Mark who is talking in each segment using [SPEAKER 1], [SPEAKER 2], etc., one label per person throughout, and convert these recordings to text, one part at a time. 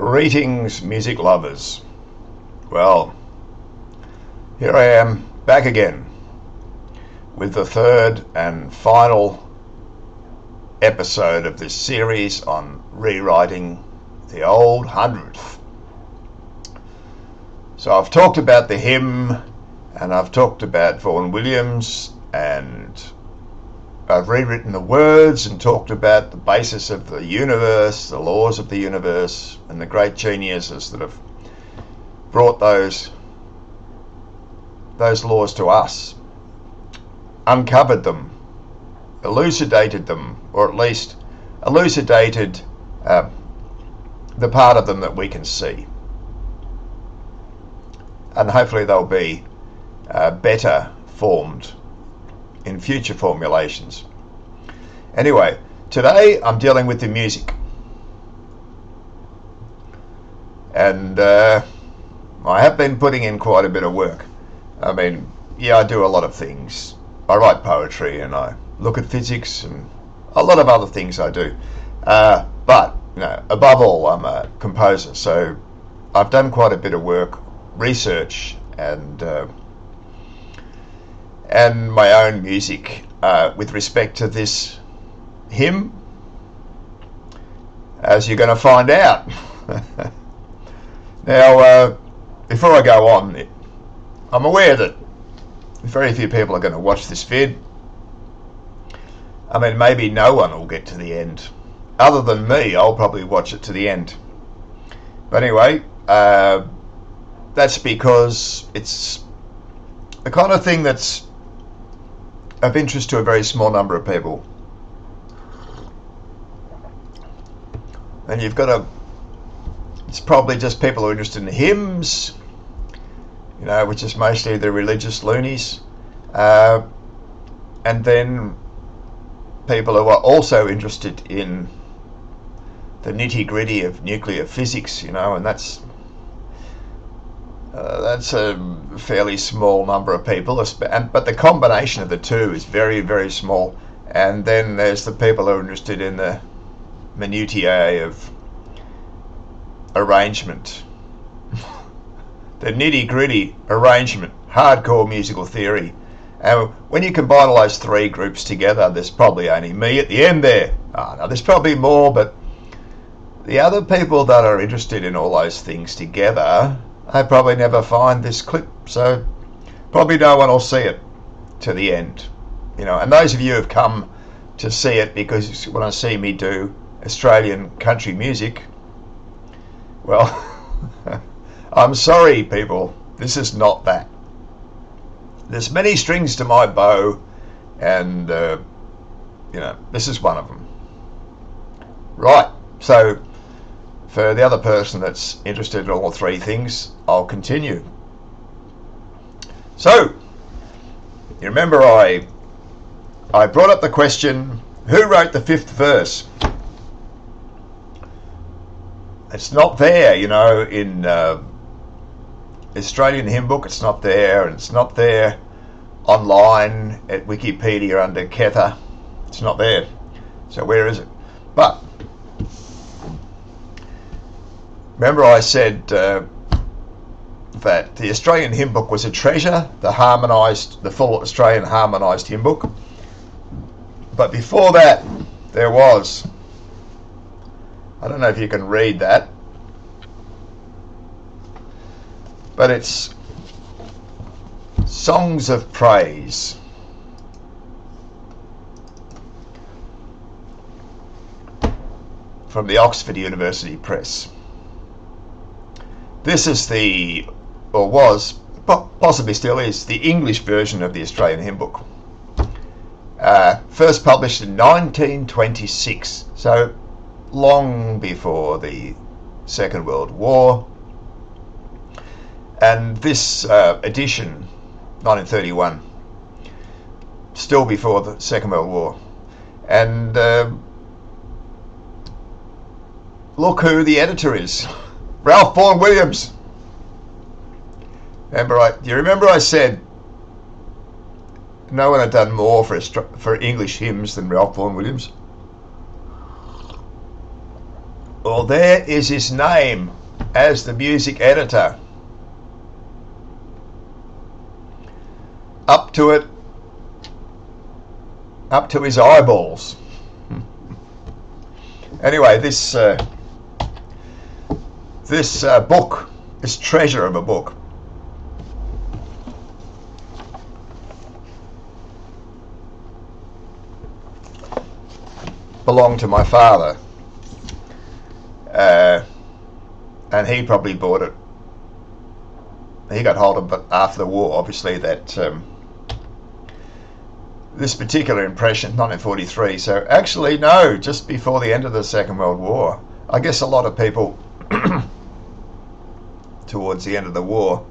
[SPEAKER 1] Greetings, music lovers. Well, here I am back again with the third and final episode of this series on rewriting the old 100th. So I've talked about the hymn, and I've talked about Vaughan Williams, and I've rewritten the words and talked about the basis of the universe, the laws of the universe, and the great geniuses that have brought those laws to us, uncovered them, elucidated them, or at least elucidated the part of them that we can see. And hopefully they'll be better formed in future formulations. Anyway, today I'm dealing with the music. And I have been putting in quite a bit of work. I mean, yeah, I do a lot of things. I write poetry and I look at physics and a lot of other things I do. But, you know, above all, I'm a composer. So I've done quite a bit of work, research, and my own music with respect to this hymn, as you're going to find out. Now, before I go on, I'm aware that very few people are going to watch this vid. I mean, maybe no one will get to the end. Other than me, I'll probably watch it to the end. But anyway, that's because it's the kind of thing that's of interest to a very small number of people. And you've got to, it's probably just people who are interested in hymns, you know, which is mostly the religious loonies, and then people who are also interested in the nitty-gritty of nuclear physics, you know, and that's a fairly small number of people, but the combination of the two is very, very small. And then there's the people who are interested in the minutiae of arrangement, the nitty-gritty arrangement, hardcore musical theory. And when you combine all those three groups together, there's probably only me at the end there. Oh, no, there's probably more, but the other people that are interested in all those things together, I probably never find this clip, so probably no one will see it to the end, you know. And those of you who have come to see it because you want to see me do Australian country music, well, I'm sorry, people, this is not that. There's many strings to my bow, and you know, this is one of them. Right, so for the other person that's interested in all three things, I'll continue. So, you remember I brought up the question, who wrote the fifth verse? It's not there, you know, in Australian hymn book. It's not there, and it's not there online at Wikipedia under Kether. It's not there. So where is it? But remember I said that the Australian hymn book was a treasure, the full Australian harmonised hymn book. But before that, there was, I don't know if you can read that, but it's Songs of Praise. From the Oxford University Press. This is the, or was, possibly still is, the English version of the Australian hymn book. First published in 1926, so long before the Second World War. And this edition, 1931, still before the Second World War. And look who the editor is. Ralph Vaughan Williams. Do you remember I said no one had done more for English hymns than Ralph Vaughan Williams? Well, there is his name as the music editor. Up to it, up to his eyeballs. Anyway, this book, this treasure of a book, belonged to my father, and he probably bought it. He got hold of it after the war, obviously, that this particular impression, 1943, so actually no, just before the end of the Second World War. I guess a lot of people towards the end of the war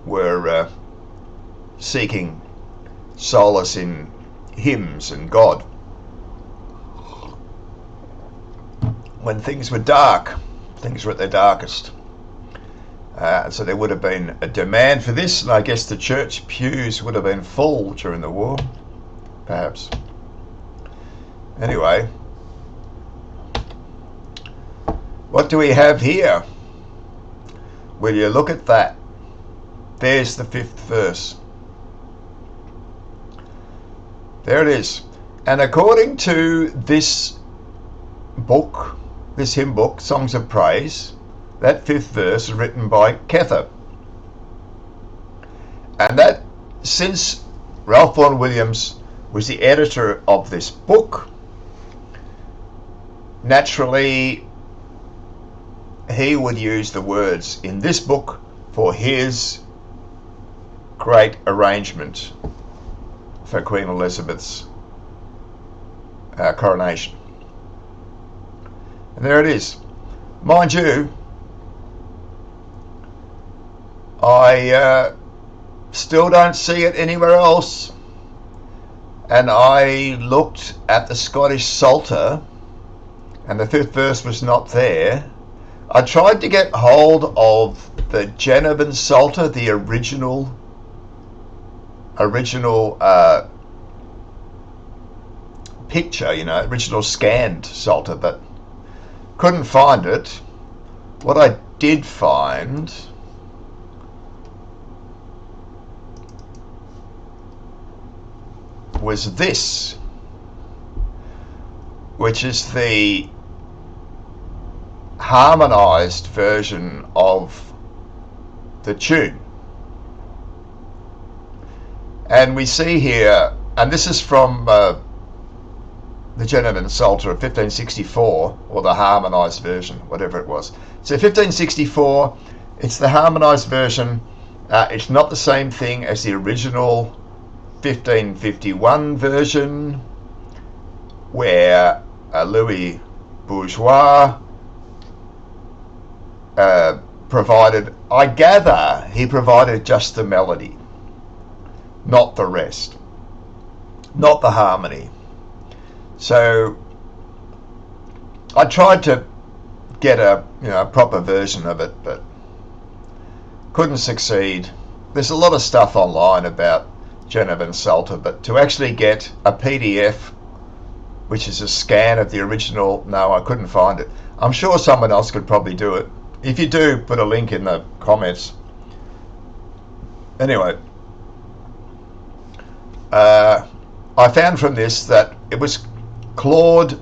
[SPEAKER 1] were seeking solace in hymns and God. When things were dark, things were at their darkest. So there would have been a demand for this, and I guess the church pews would have been full during the war, perhaps. Anyway, what do we have here? Will you look at that? There's the 5th verse. There it is. And according to this book, this hymn book, Songs of Praise, that 5th verse is written by Kether. And that, since Ralph Vaughan Williams was the editor of this book, naturally he would use the words in this book for his great arrangement for Queen Elizabeth's coronation. And there it is. Mind you, I still don't see it anywhere else, and I looked at the Scottish Psalter and the 5th verse was not there. I tried to get hold of the Genevan Psalter, the original picture, you know, original scanned Psalter, but couldn't find it. What I did find was this, which is the harmonized version of the tune. And we see here, and this is from the Genevan Psalter of 1564, or the harmonized version, whatever it was. So 1564, it's the harmonized version. It's not the same thing as the original 1551 version, where Louis Bourgeois provided, I gather, he provided just the melody, not the rest, not the harmony. So I tried to get a proper version of it, but couldn't succeed. There's a lot of stuff online about Genevan Psalter, but to actually get a PDF, which is a scan of the original, no, I couldn't find it. I'm sure someone else could probably do it. If you do, put a link in the comments. Anyway, I found from this that it was Claude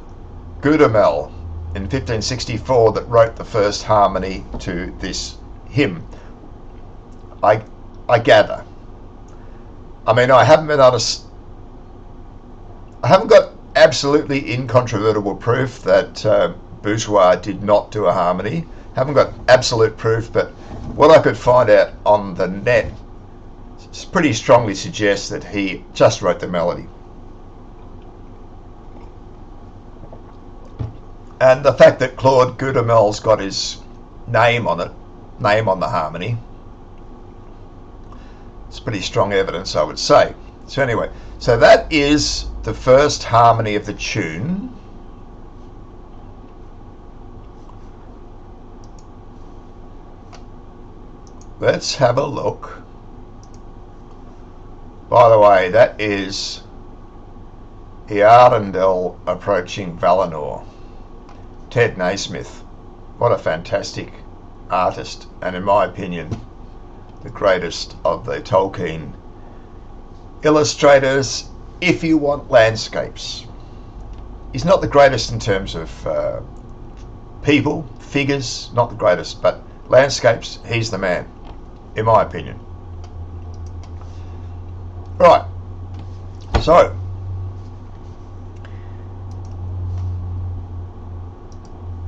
[SPEAKER 1] Goudamel in 1564 that wrote the first harmony to this hymn. I gather. I mean, I haven't got absolutely incontrovertible proof that Bourgeois did not do a harmony. Haven't got absolute proof, but what I could find out on the net pretty strongly suggests that he just wrote the melody. And the fact that Claude Goudamel's got his name on it, name on the harmony, it's pretty strong evidence, I would say. So anyway, so that is the first harmony of the tune. Let's have a look. By the way, that is Earendel approaching Valinor. Ted Naismith. What a fantastic artist, and in my opinion, the greatest of the Tolkien illustrators if you want landscapes. He's not the greatest in terms of people, figures, not the greatest, but landscapes, he's the man, in my opinion. Right, so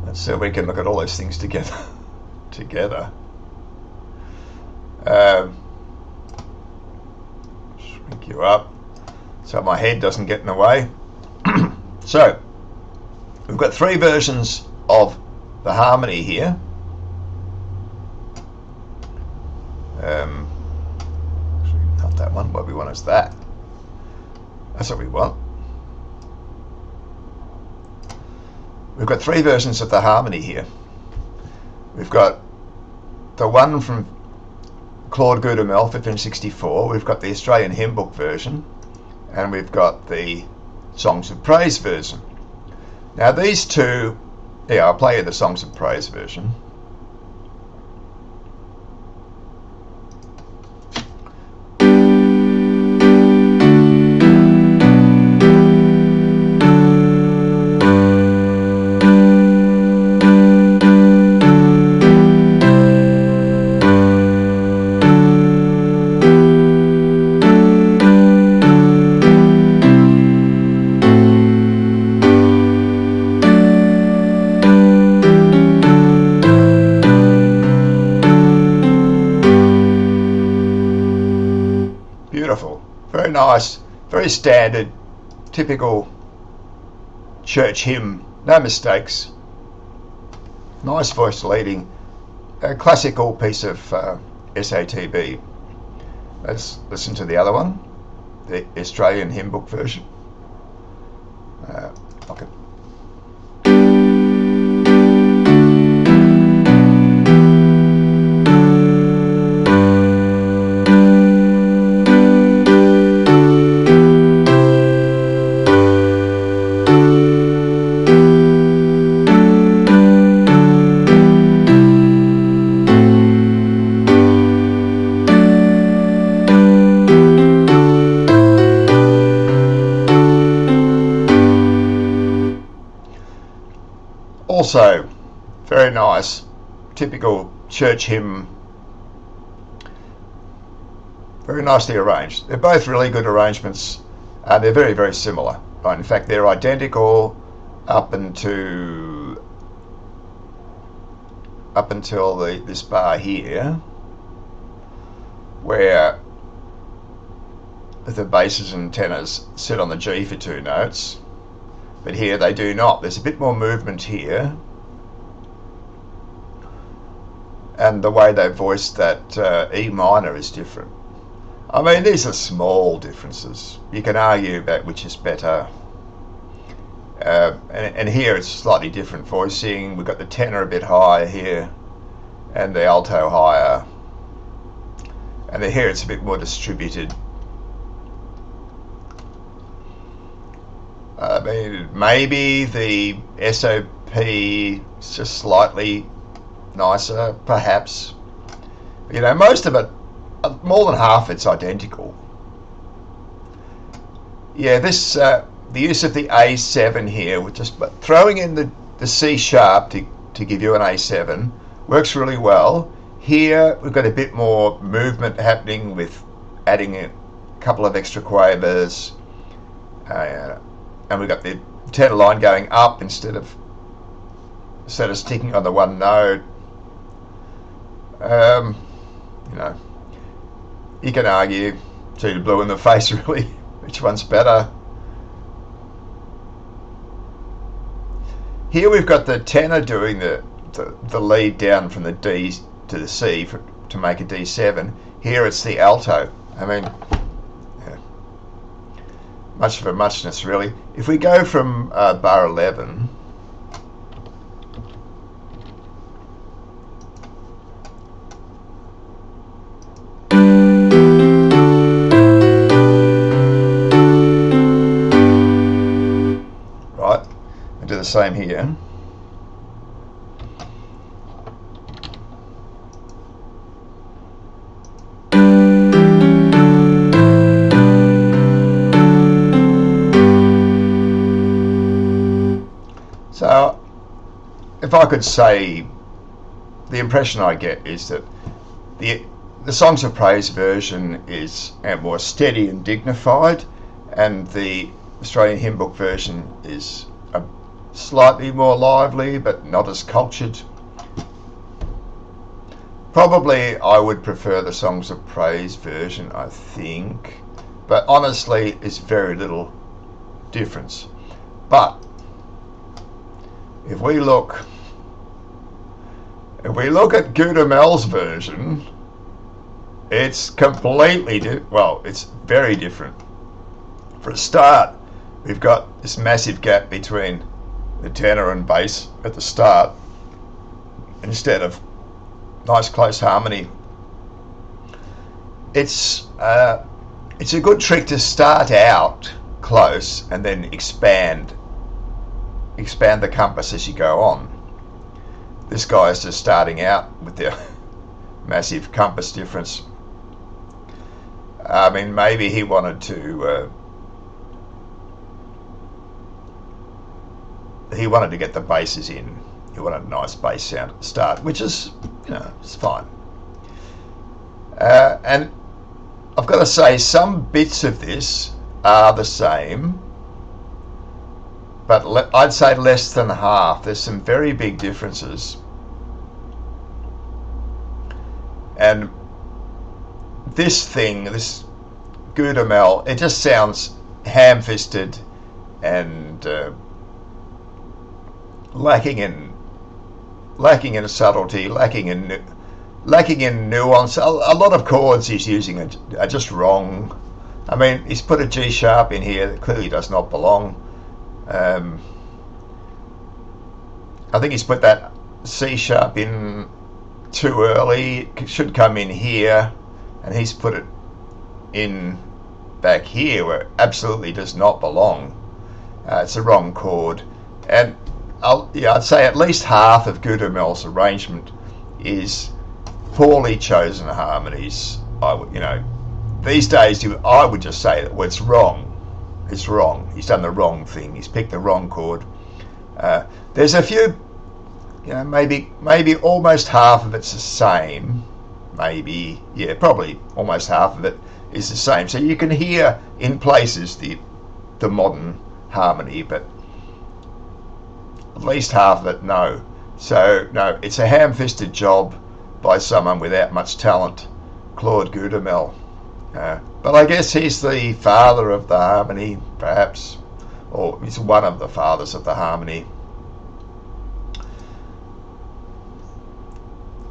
[SPEAKER 1] let's see if we can look at all those things together. Shrink you up so my head doesn't get in the way. So we've got three versions of the harmony here. Not that one. What we want is that. That's what we want. We've got three versions of the harmony here. We've got the one from Claude Goudamel, 1564. We've got the Australian Hymn Book version, and we've got the Songs of Praise version. Now these two, I'll play you the Songs of Praise version. Beautiful, very nice, very standard, typical church hymn, no mistakes, nice voice leading, a classical piece of SATB. Let's listen to the other one, the Australian Hymn Book version. Okay. Also, very nice, typical church hymn, very nicely arranged. They're both really good arrangements, and they're very, very similar. Right? In fact, they're identical up until this bar here, where the basses and tenors sit on the G for two notes. But here they do not. There's a bit more movement here. And the way they voice that E minor is different. I mean, these are small differences. You can argue about which is better. And here it's slightly different voicing. We've got the tenor a bit higher here and the alto higher. And here it's a bit more distributed. I mean, maybe the SOP is just slightly nicer, perhaps. You know, most of it, more than half, it's identical. Yeah, this the use of the A7 here, with just throwing in the C sharp to give you an A7, works really well. Here we've got a bit more movement happening with adding a couple of extra quavers. And we've got the tenor line going up instead of sticking on the one note. You know, you can argue till you're blue in the face, really, which one's better. Here we've got the tenor doing the lead down from the D to the C to make a D7. Here it's the alto. I mean, much of a muchness, really. If we go from bar 11, right, and do the same here. if I could say, the impression I get is that the Songs of Praise version is more steady and dignified, and the Australian Hymn Book version is slightly more lively but not as cultured. Probably I would prefer the Songs of Praise version, I think, but honestly it's very little difference. But if we look at Gudamel's version, it's completely it's very different. For a start, we've got this massive gap between the tenor and bass at the start instead of nice close harmony. It's a good trick to start out close and then expand the compass as you go on. This guy is just starting out with the massive compass difference. I mean, maybe he wanted to get the basses in. He wanted a nice bass sound at the start, which is, it's fine. And I've got to say, some bits of this are the same, but I'd say less than half. There's some very big differences. And this Gudamel, it just sounds ham-fisted and lacking in subtlety, lacking in nuance. A lot of chords he's using are just wrong. I mean, he's put a G sharp in here that clearly does not belong. I think he's put that C sharp in too early. It should come in here, and he's put it in back here where it absolutely does not belong. It's a wrong chord, and I'd say at least half of Gudamel's arrangement is poorly chosen harmonies. These days I would just say that it's wrong. It's wrong. He's done the wrong thing. He's picked the wrong chord. There's a few, maybe almost half of it's the same. Probably almost half of it is the same. So you can hear in places the modern harmony, but at least half of it, no. So, no, it's a ham-fisted job by someone without much talent, Claude Gudamel. But I guess he's the father of the harmony, perhaps, or he's one of the fathers of the harmony.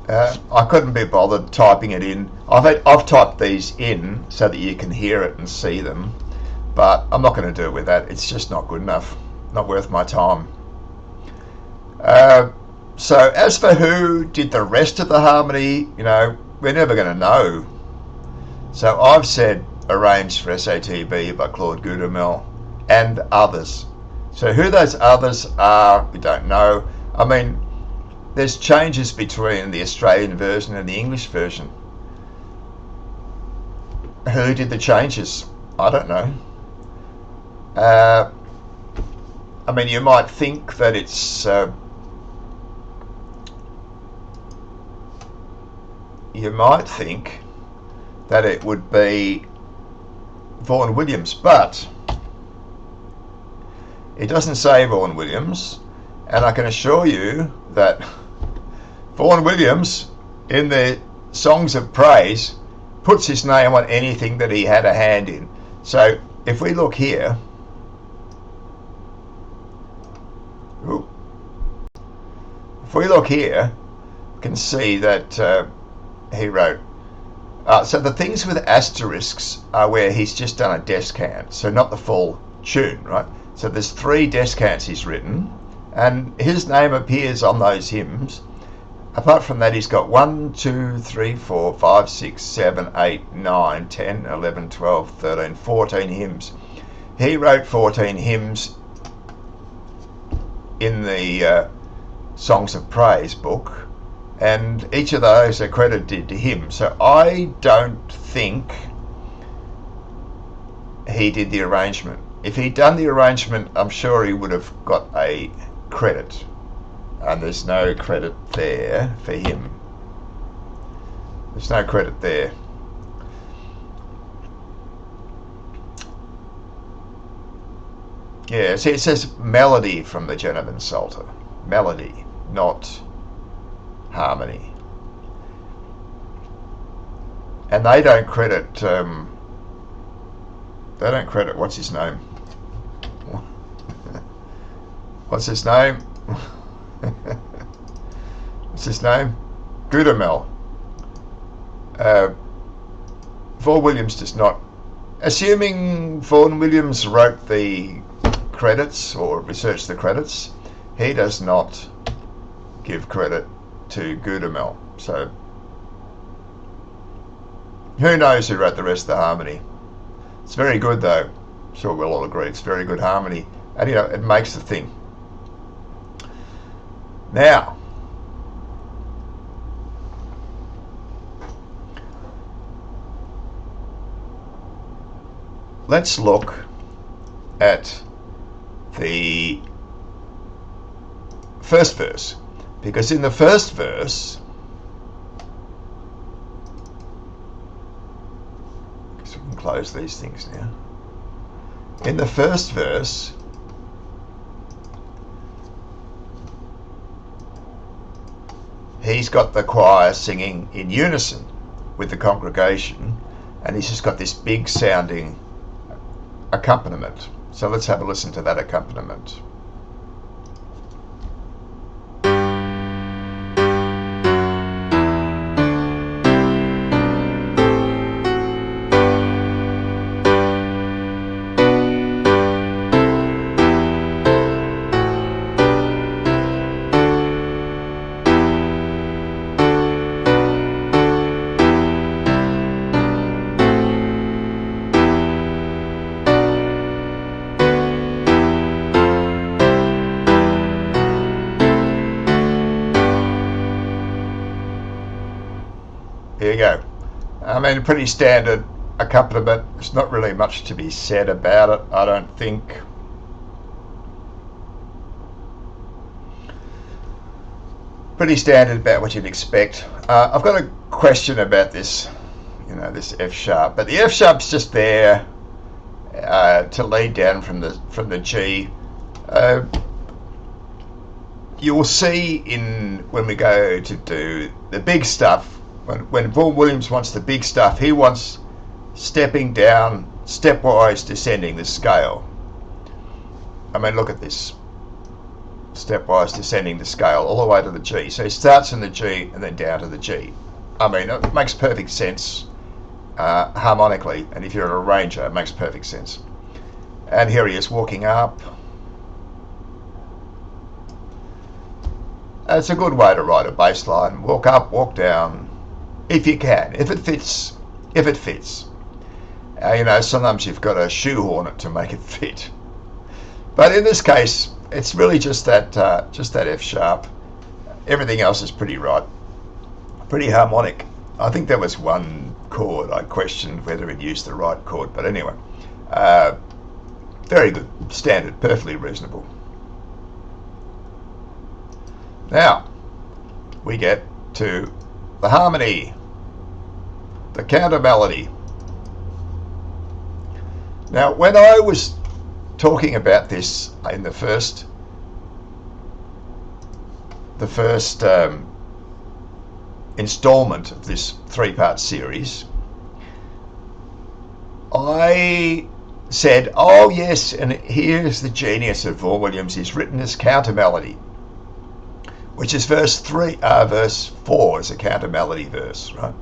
[SPEAKER 1] I couldn't be bothered typing it in. I've typed these in so that you can hear it and see them, but I'm not going to do it with that. It's just not good enough, not worth my time. So as for who did the rest of the harmony, we're never going to know. So I've said arranged for SATB by Claude Gudamel and others. So who those others are, we don't know. I mean, there's changes between the Australian version and the English version. Who did the changes? I don't know. I mean, you might think that it's it would be Vaughan Williams, but it doesn't say Vaughan Williams, and I can assure you that Vaughan Williams in the Songs of Praise puts his name on anything that he had a hand in. So if we look here, we can see that he wrote. So the things with asterisks are where he's just done a descant, so not the full tune, right? So there's 3 descants he's written, and his name appears on those hymns. Apart from that, he's got 1, 2, 3, 4, 5, 6, 7, 8, 9, 10, 11, 12, 13, 14 hymns. He wrote 14 hymns in the Songs of Praise book, and each of those are credited to him. So I don't think he did the arrangement. If he'd done the arrangement, I'm sure he would have got a credit. and there's no credit there for him. There's no credit there. Yeah, see, it says melody from the Gentleman Psalter. Melody, not harmony. And they don't credit, what's his name? What's his name? What's his name? Goodamel. Vaughan Williams does not. Assuming Vaughan Williams wrote the credits or researched the credits, he does not give credit to Goodamel. So who knows who wrote the rest of the harmony? It's very good though. Sure, we'll all agree it's very good harmony, and you know it makes the thing. Now, let's look at the first verse, because in the first verse, so we can close these things now. In the first verse, he's got the choir singing in unison with the congregation, and he's just got this big sounding accompaniment. So let's have a listen to that accompaniment. Here you go. I mean, a pretty standard accompaniment. There's not really much to be said about it, I don't think. Pretty standard, about what you'd expect. I've got a question about this, you know, this F sharp, but the F sharp's just there to lead down from the G. You'll see when we go to do the big stuff. When Vaughan Williams wants the big stuff, he wants stepping down, stepwise descending the scale. I mean, look at this. Stepwise descending the scale all the way to the G. So he starts in the G and then down to the G. I mean, it makes perfect sense harmonically, and if you're an arranger, it makes perfect sense. And here he is walking up. It's a good way to write a bass line. Walk up, walk down. If you can, if it fits, you know, sometimes you've got to shoehorn it to make it fit. But in this case, it's really just that F sharp. Everything else is pretty right, pretty harmonic. I think there was one chord I questioned whether it used the right chord, but anyway, very good, standard, perfectly reasonable. Now we get to the harmony, the counter melody. Now, when I was talking about this in the first installment of this three-part series, I said, oh yes, and here's the genius of Vaughan Williams. He's written this counter melody, which is verse 4 is a counter melody verse, right?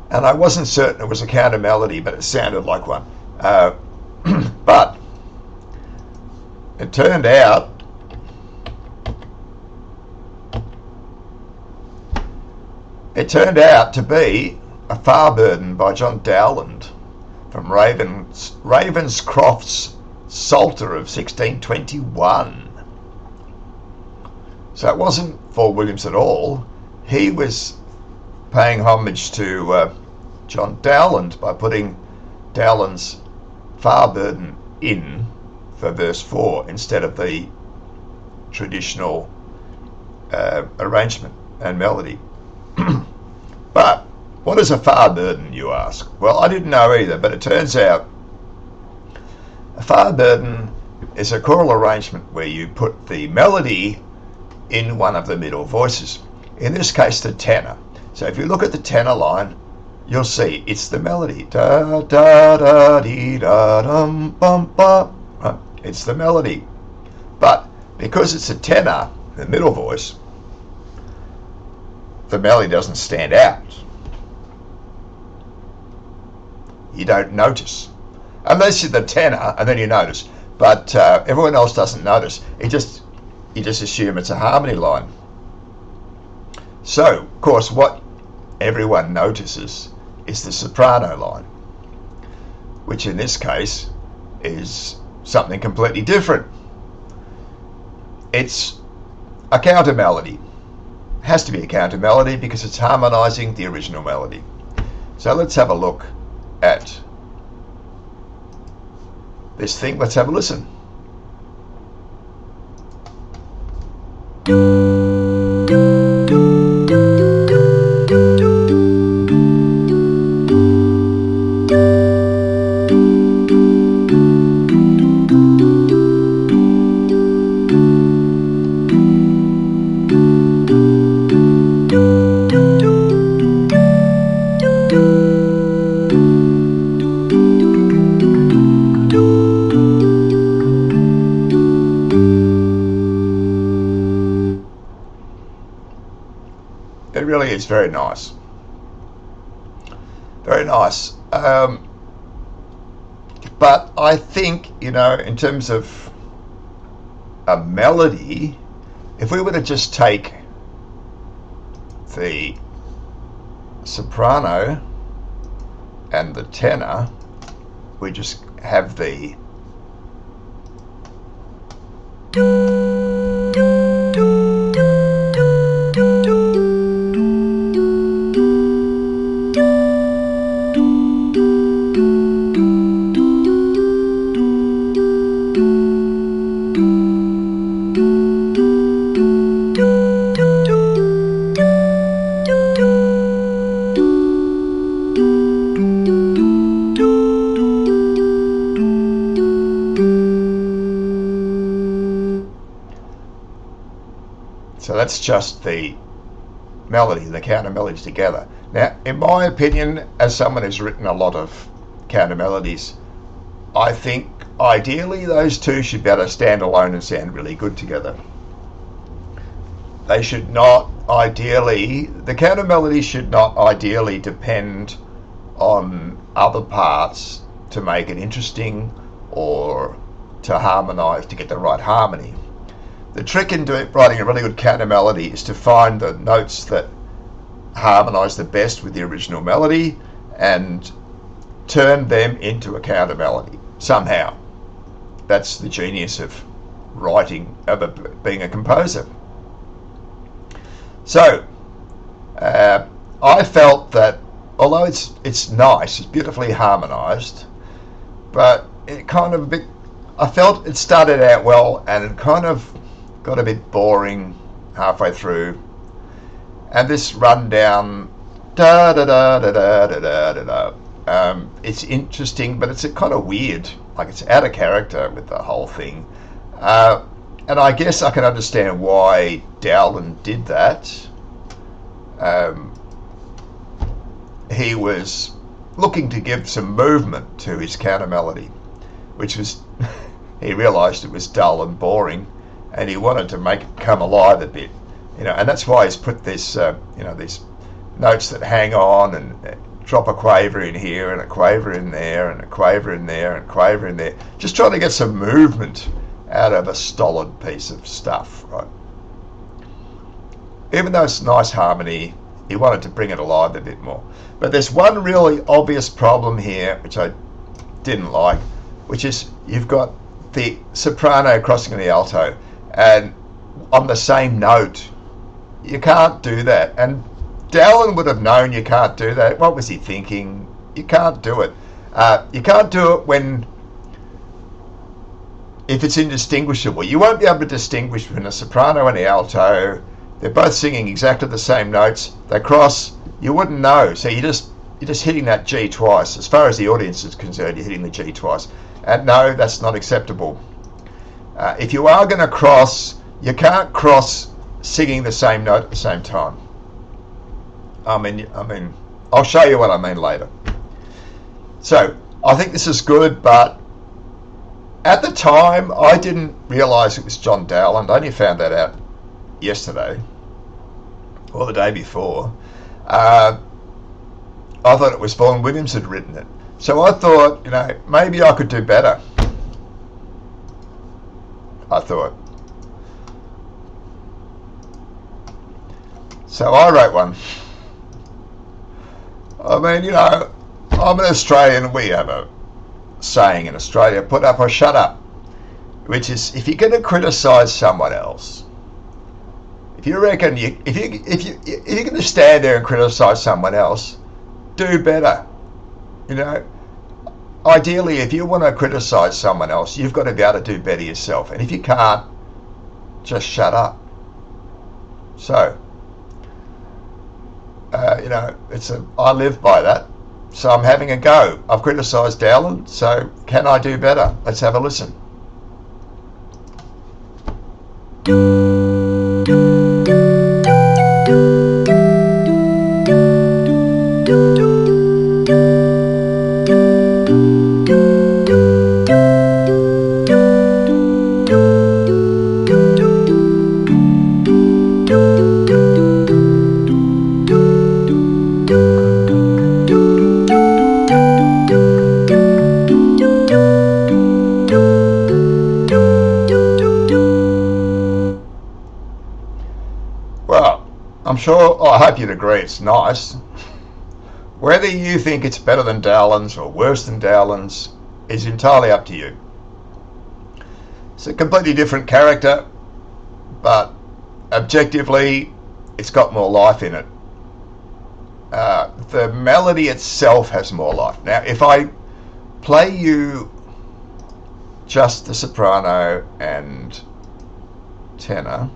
[SPEAKER 1] And I wasn't certain it was a counter melody, but it sounded like one. But it turned out to be a Farburden by John Dowland from Ravenscroft's Psalter of 1621. So it wasn't Vaughan Williams at all. He was paying homage to John Dowland by putting Dowland's Farburden in for verse 4 instead of the traditional arrangement and melody. But what is a far burden, you ask? Well, I didn't know either, but it turns out a far burden is a choral arrangement where you put the melody in one of the middle voices. In this case, the tenor. So if you look at the tenor line, you'll see it's the melody. Da da da dee da dum bum ba. It's the melody. But because it's a tenor, the middle voice, the melody doesn't stand out. You don't notice. Unless you're the tenor, and then you notice. But everyone else doesn't notice. You just assume it's a harmony line. So, of course, what everyone notices is the soprano line, which in this case is something completely different. It's a counter melody. It has to be a counter melody because it's harmonizing the original melody. So let's have a look at this thing. Let's have a listen. It really is very nice. Very nice. But I think, in terms of a melody, if we were to just take the soprano and the tenor, we just have the So that's just the melody, the counter melodies together. Now, in my opinion, as someone who's written a lot of counter melodies, I think ideally those two should be able to stand alone and sound really good together. They should not ideally, the counter melodies should not ideally depend on other parts to make it interesting or to harmonize, to get the right harmony. The trick in writing a really good counter melody is to find the notes that harmonize the best with the original melody and turn them into a counter melody somehow. That's the genius of writing, of being a composer. So, I felt that although it's nice, it's beautifully harmonized, but it kind of I felt it started out well and it kind of got a bit boring halfway through, and this rundown da da da da da da da da. It's interesting, but it's kind of weird. Like it's out of character with the whole thing, and I guess I can understand why Dowland did that. He was looking to give some movement to his counter melody, which was he realised it was dull and boring. And he wanted to make it come alive a bit, and that's why he's put this, these notes that hang on and drop a quaver in here and a quaver in there and a quaver in there and a quaver in there, just trying to get some movement out of a stolid piece of stuff, right? Even though it's nice harmony, he wanted to bring it alive a bit more. But there's one really obvious problem here, which I didn't like, which is you've got the soprano crossing the alto, and on the same note. You can't do that. And Dowland would have known you can't do that. What was he thinking? You can't do it. You can't do it when if it's indistinguishable. You won't be able to distinguish between a soprano and the alto. They're both singing exactly the same notes. They cross. You wouldn't know. So you're just hitting that G twice. As far as the audience is concerned, you're hitting the G twice. And no, that's not acceptable. If you are going to cross, you can't cross singing the same note at the same time. I mean, I'll show you what I mean later. So I think this is good, but at the time I didn't realise it was John Dowland. I only found that out yesterday or the day before. I thought it was Vaughan Williams had written it. So I thought, you know, maybe I could do better. I thought. So I wrote one. I mean, you know, I'm an Australian. We have a saying in Australia, put up or shut up. Which is, if you're going to criticise someone else, if you reckon if you're going to stand there and criticise someone else, do better. You know, ideally, if you want to criticise someone else, you've got to be able to do better yourself. And if you can't, just shut up. So, you know, I live by that. So I'm having a go. I've criticised Dowland, so can I do better? Let's have a listen. I'm sure, I hope you'd agree it's nice. Whether you think it's better than Dowland's or worse than Dowland's is entirely up to you. It's a completely different character, but objectively, it's got more life in it. The melody itself has more life. Now, if I play you just the soprano and tenor,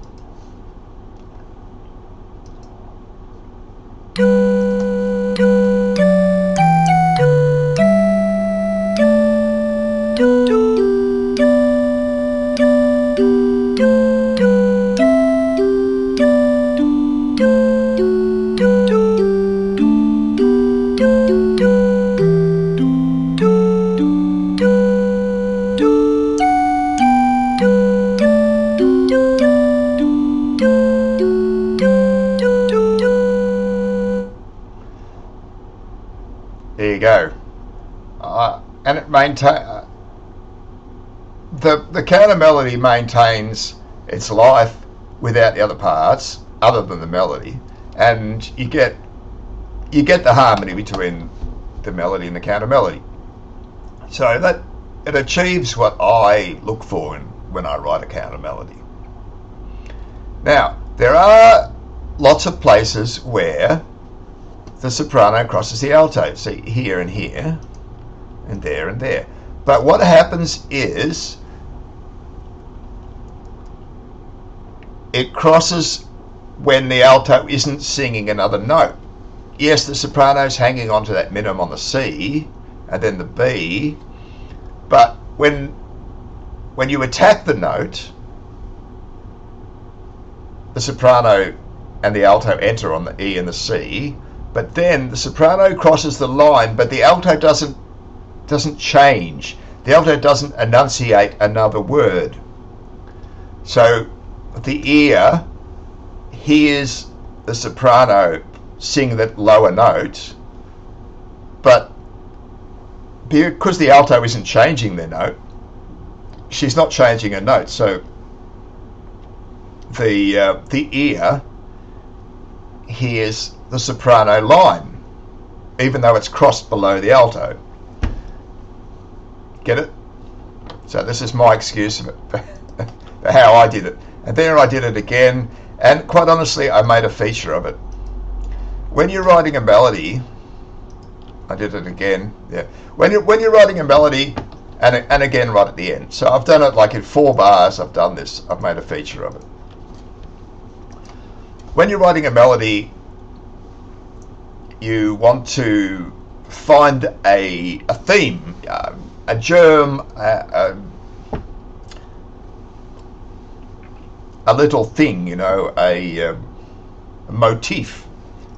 [SPEAKER 1] there you go. And it maintains the counter melody maintains its life without the other parts, other than the melody, and you get the harmony between the melody and the counter melody. So that it achieves what I look for when I write a counter melody. Now, there are lots of places where the soprano crosses the alto. See, here and here, and there and there. But what happens is it crosses when the alto isn't singing another note. Yes, the soprano's hanging on to that minimum on the C and then the B, but when you attack the note, the soprano and the alto enter on the E and the C, but then the soprano crosses the line, but the alto doesn't change. The alto doesn't enunciate another word. So the ear hears the soprano sing that lower note, but because the alto isn't changing their note, she's not changing a note. So the ear hears the soprano line, even though it's crossed below the alto. Get it? So this is my excuse for how I did it. And there I did it again, and quite honestly, I made a feature of it. When you're writing a melody, I did it again. Yeah. When you're writing a melody, and again right at the end. So I've done it like in 4 bars. I've done this. I've made a feature of it. When you're writing a melody, you want to find a theme, a germ, a little thing, you know, a motif,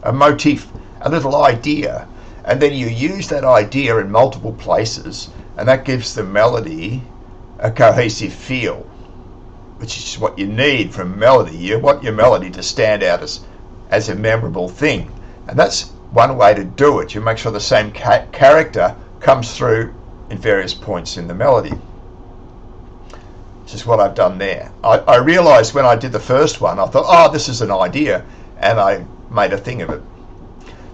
[SPEAKER 1] a little idea, and then you use that idea in multiple places, and that gives the melody a cohesive feel, which is what you need from melody. You want your melody to stand out as a memorable thing, and that's one way to do it. You make sure the same character comes through in various points in the melody. This is what I've done there. I realised when I did the first one, I thought, oh, this is an idea, and I made a thing of it.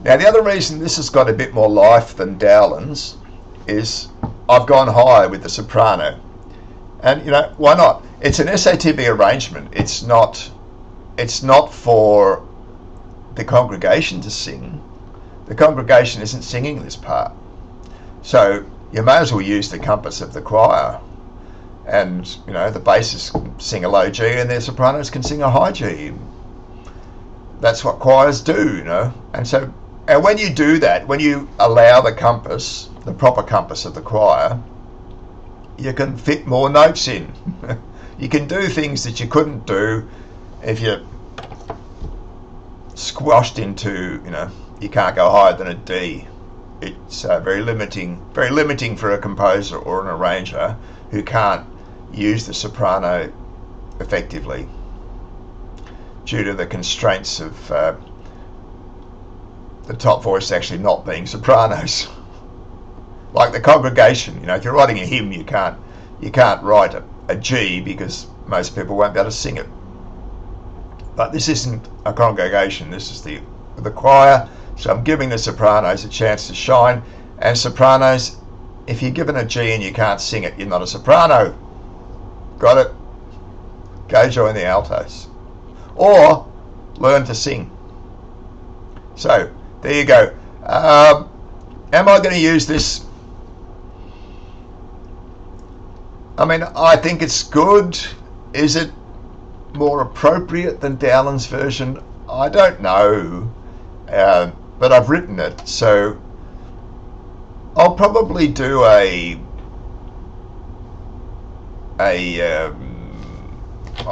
[SPEAKER 1] Now, the other reason this has got a bit more life than Dowland's is I've gone higher with the soprano. And, you know, why not? It's an SATB arrangement. It's not for the congregation to sing. The congregation isn't singing this part. So you may as well use the compass of the choir. And, you know, the basses can sing a low G and their sopranos can sing a high G. That's what choirs do, you know. And when you do that, when you allow the compass, the proper compass of the choir, you can fit more notes in. You can do things that you couldn't do if you're squashed into, you know, you can't go higher than a D. It's very limiting for a composer or an arranger who can't use the soprano effectively due to the constraints of the top voice actually not being sopranos. Like the congregation, you know, if you're writing a hymn, you can't write a G because most people won't be able to sing it. But this isn't a congregation. This is the choir. So I'm giving the sopranos a chance to shine. And sopranos, if you're given a G and you can't sing it, you're not a soprano. Got it? Go join the altos. Or learn to sing. So, there you go. Am I going to use this? I mean, I think it's good. Is it more appropriate than Dowland's version? I don't know. But I've written it, so I'll probably do I'll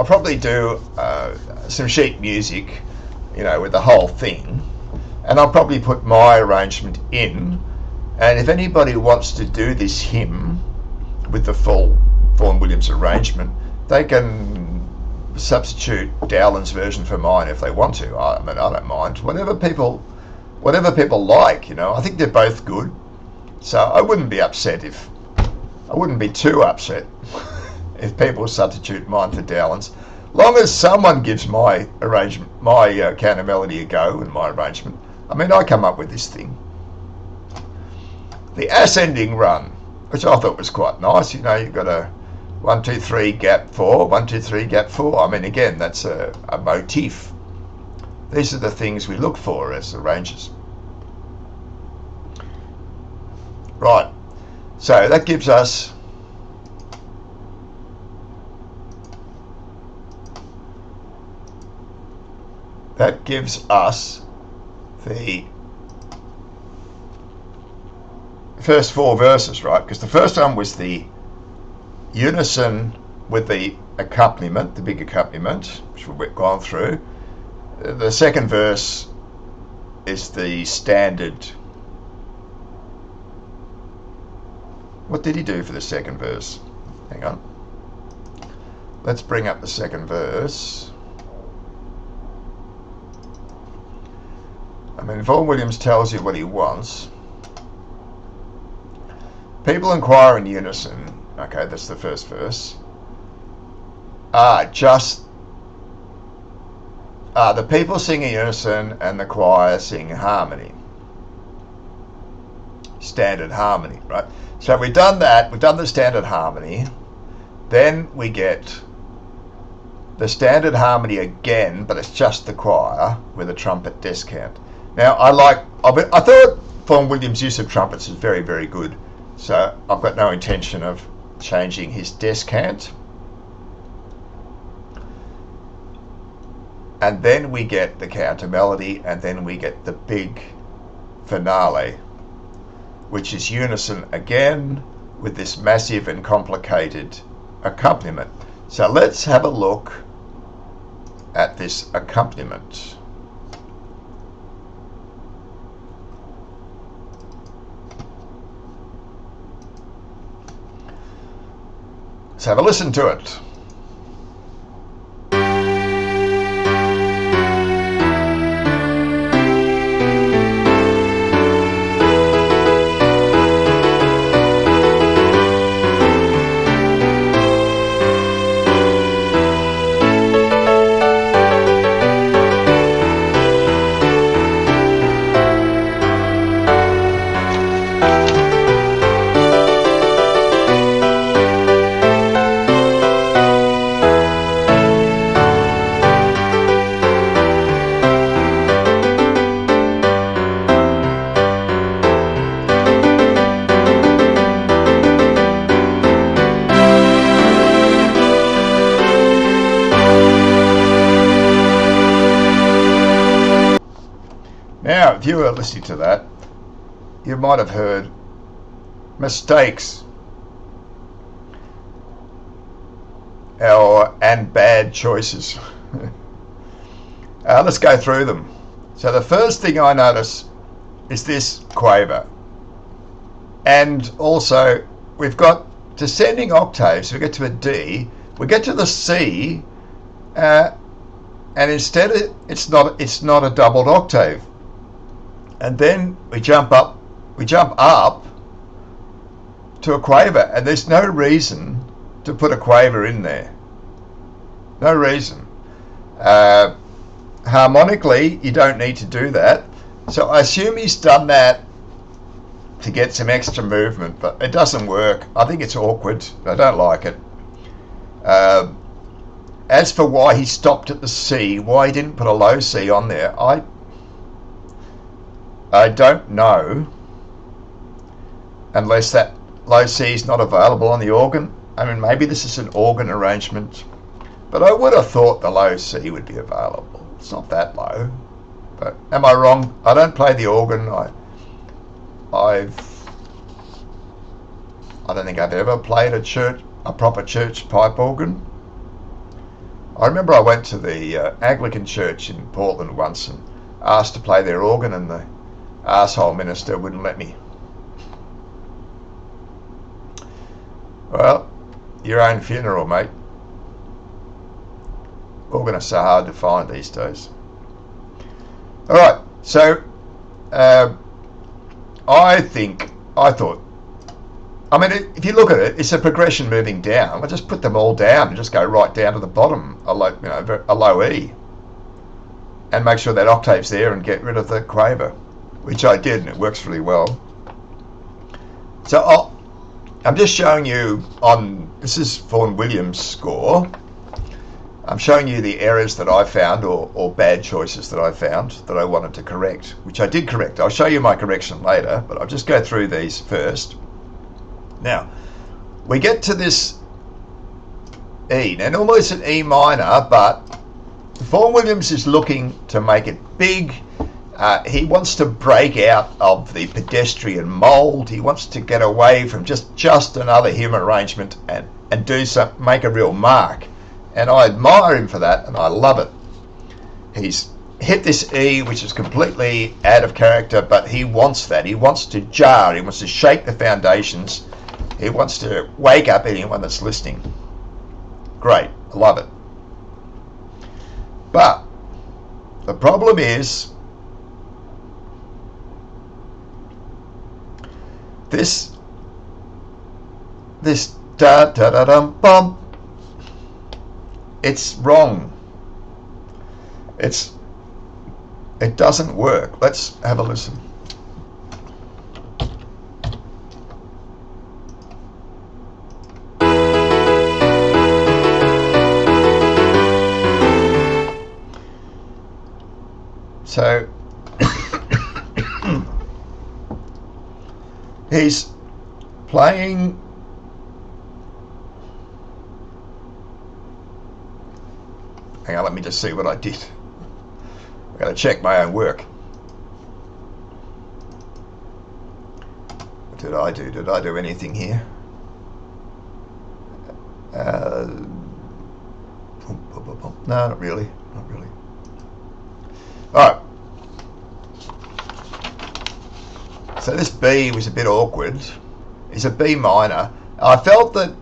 [SPEAKER 1] probably do some sheet music, you know, with the whole thing, and I'll probably put my arrangement in. And if anybody wants to do this hymn with the full Vaughan Williams arrangement, they can substitute Dowland's version for mine if they want to. I mean, I don't mind. Whatever people like, you know. I think they're both good. So I wouldn't be too upset if people substitute mine for Dowland's. Long as someone gives my arrangement, my counter melody a go in my arrangement. I mean, I come up with this thing. The ascending run, which I thought was quite nice. You know, you've got a 1, 2, 3, gap 4, 1, 2, 3, gap 4. I mean, again, that's a motif. These are the things we look for as arrangers. Right, so that gives us the first 4 verses, right? Because the first one was the unison with the accompaniment, the big accompaniment, which we've gone through. The second verse is the standard. What did he do for the second verse? Hang on. Let's bring up the second verse. I mean, Vaughan Williams tells you what he wants. People inquire in unison. Okay, that's the first verse. The people sing in unison and the choir sing in harmony. Standard harmony, right? So we've done that. We've done the standard harmony. Then we get the standard harmony again, but it's just the choir with a trumpet descant. Now, I thought Vaughan Williams' use of trumpets is very, very good. So I've got no intention of changing his descant. And then we get the counter melody, and then we get the big finale, which is unison again with this massive and complicated accompaniment. So let's have a look at this accompaniment. Let's have a listen to it. Now, if you were listening to that, you might have heard mistakes and bad choices. Let's go through them. So the first thing I notice is this quaver. And also, we've got descending octaves. We get to a D, we get to the C, and instead it's not a doubled octave. And then we jump up to a quaver, and there's no reason to put a quaver in there. No reason. Harmonically, you don't need to do that. So I assume he's done that to get some extra movement, but it doesn't work. I think it's awkward. I don't like it. As for why he stopped at the C, why he didn't put a low C on there, I don't know, unless that low C is not available on the organ. I mean, maybe this is an organ arrangement, but I would have thought the low C would be available. It's not that low, but am I wrong? I don't play the organ. I don't think I've ever played a proper church pipe organ. I remember I went to the Anglican church in Portland once and asked to play their organ, and the arsehole minister wouldn't let me. Well, your own funeral, mate. Organists are hard to find these days. Alright, so I mean, if you look at it, it's a progression moving down. I just put them all down and just go right down to the bottom, a low E, and make sure that octave's there and get rid of the quaver, which I did, and it works really well. So I'm just showing you this is Vaughan Williams' score. I'm showing you the errors that I found, or bad choices that I found that I wanted to correct, which I did correct. I'll show you my correction later, but I'll just go through these first. Now, we get to this E. Now, normally it's an E minor, but Vaughan Williams is looking to make it big. He wants to break out of the pedestrian mould. He wants to get away from just another hymn arrangement and make a real mark. And I admire him for that, and I love it. He's hit this E, which is completely out of character, but he wants that. He wants to jar. He wants to shake the foundations. He wants to wake up anyone that's listening. Great. I love it. But the problem is this da da da dum bum. It's wrong. It doesn't work. Let's have a listen. So playing hang on, let me just see what I did. I've got to check my own work. What did I do? Did I do anything here? No, not really. Not really. Alright. So this B was a bit awkward. It's a B minor. I felt that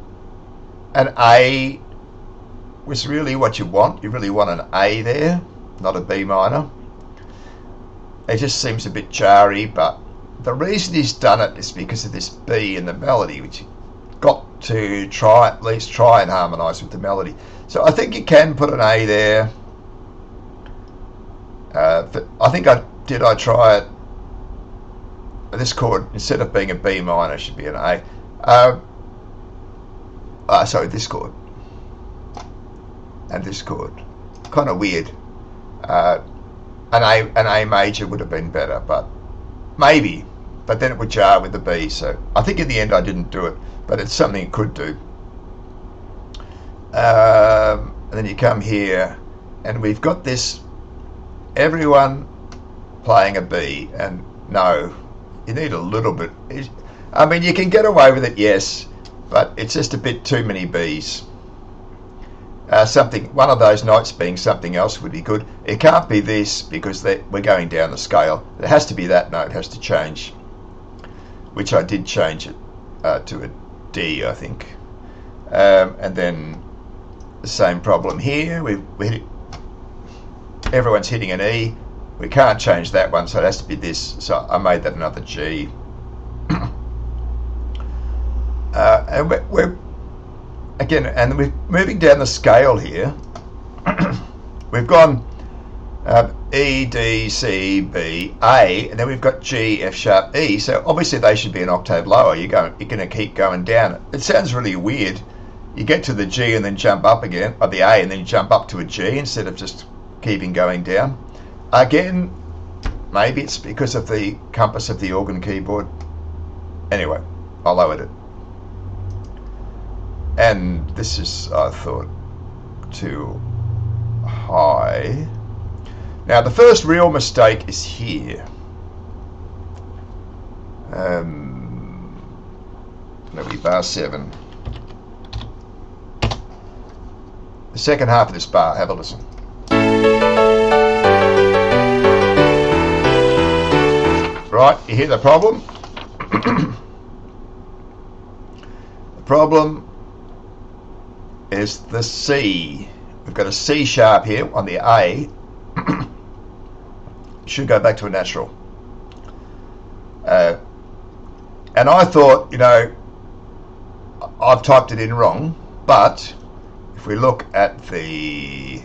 [SPEAKER 1] an A was really what you want. You really want an A there, not a B minor. It just seems a bit jarry, but the reason he's done it is because of this B in the melody, which you've got to try, at least try and harmonise with the melody. So I think you can put an A there. I think I try it. This chord, instead of being a B minor, should be an A. Sorry, this chord. And this chord. Kind of weird. An A major would have been better, but maybe. But then it would jar with the B, so I think in the end I didn't do it, but it's something you could do. And then you come here, and we've got this, everyone playing a B, and no, you need a little bit. I mean, you can get away with it, yes, but it's just a bit too many Bs. One of those notes being something else would be good. It can't be this because we're going down the scale. It has to be that note, has to change, which I did change it to a D, I think. And then the same problem here. Everyone's hitting an E. We can't change that one, so it has to be this. So I made that another G. And we're again, and we're moving down the scale here. We've gone E, D, C, B, A, and then we've got G, F sharp, E. So obviously they should be an octave lower. You're going to keep going down. It sounds really weird. You get to the G and then jump up again, or the A, and then you jump up to a G instead of just keeping going down. Again, maybe it's because of the compass of the organ keyboard. Anyway, I lowered it. And this is, I thought, too high. Now, the first real mistake is here. Maybe bar 7. The second half of this bar, have a listen. Right, you hear the problem? The problem is the C. We've got a C sharp here on the A. Should go back to a natural. And I thought, I've typed it in wrong, but if we look at the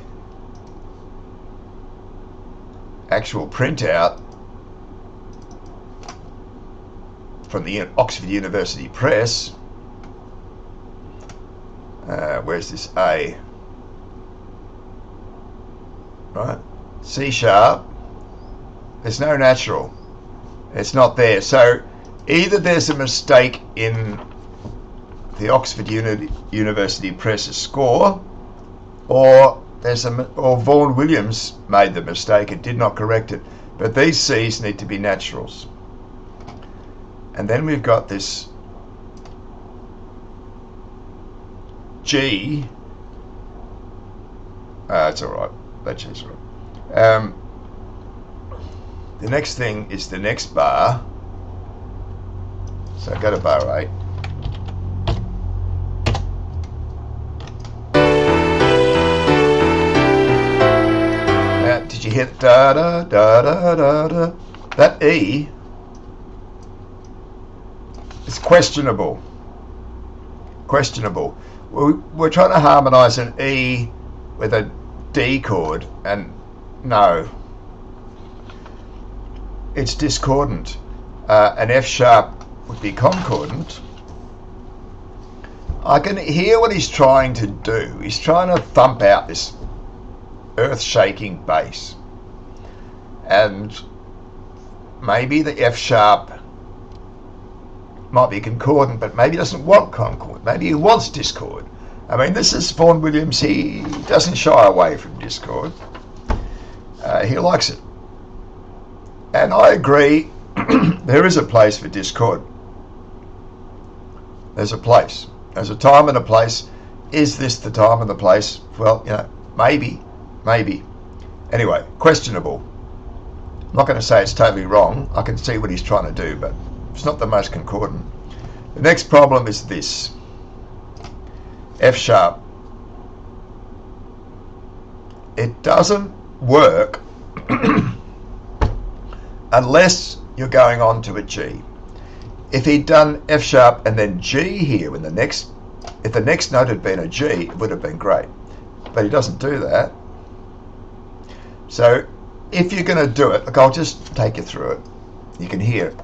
[SPEAKER 1] actual printout from the Oxford University Press, where's this A? Right, C sharp. There's no natural. It's not there. So either there's a mistake in the Oxford University Press's score, or Vaughan Williams made the mistake and did not correct it. But these C's need to be naturals. And then we've got this G. It's all right. That G's all right. The next thing is the next bar. So go to bar 8. Now, did you hit da da da da da da? That E is questionable. Questionable. We're trying to harmonise an E with a D chord, and no, it's discordant. An F sharp would be concordant. I can hear what he's trying to do. He's trying to thump out this earth-shaking bass, and maybe the F sharp might be concordant, but maybe he doesn't want concord. Maybe he wants discord. I mean, this is Vaughan Williams. He doesn't shy away from discord. He likes it. And I agree, there is a place for discord. There's a place. There's a time and a place. Is this the time and the place? Well, maybe. Anyway, questionable. I'm not going to say it's totally wrong. I can see what he's trying to do, but it's not the most concordant. The next problem is this. F sharp. It doesn't work unless you're going on to a G. If he'd done F sharp and then G here, if the next note had been a G, it would have been great. But he doesn't do that. So if you're going to do it, look, I'll just take you through it. You can hear it.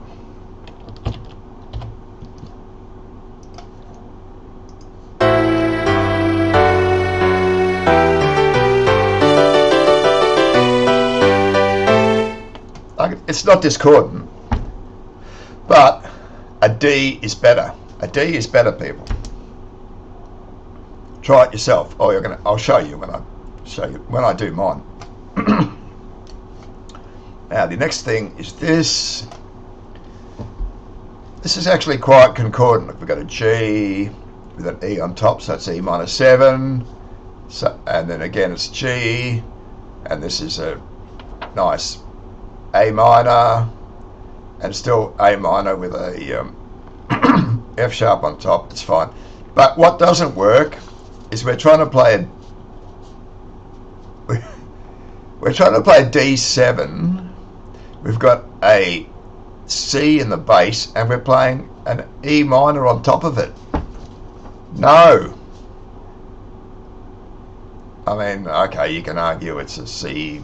[SPEAKER 1] It's not discordant, but a D is better. A D is better, people. Try it yourself. I'll show you when I do mine. Now the next thing is this. This is actually quite concordant. We've got a G with an E on top, so that's E minor 7. So, and then again it's G, and this is a nice A minor, and still A minor with a F sharp on top. It's fine. But what doesn't work is we're trying to play a D7. We've got a C in the bass, and we're playing an E minor on top of it. No. I mean, okay, you can argue it's a C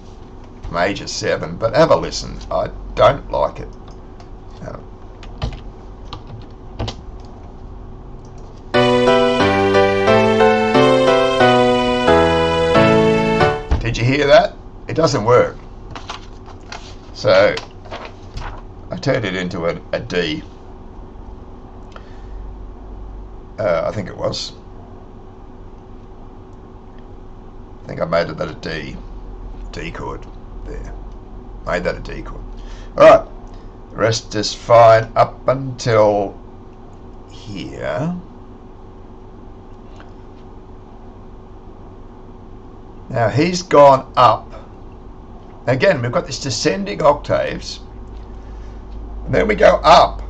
[SPEAKER 1] major 7, but have a listen. I don't like it. Did you hear that? It doesn't work. So I turned it into a D. I think it was. I think I made it a D. D chord. There. Made that a D chord. Alright. The rest is fine up until here. Now he's gone up. Again, we've got this descending octaves. And then we go up.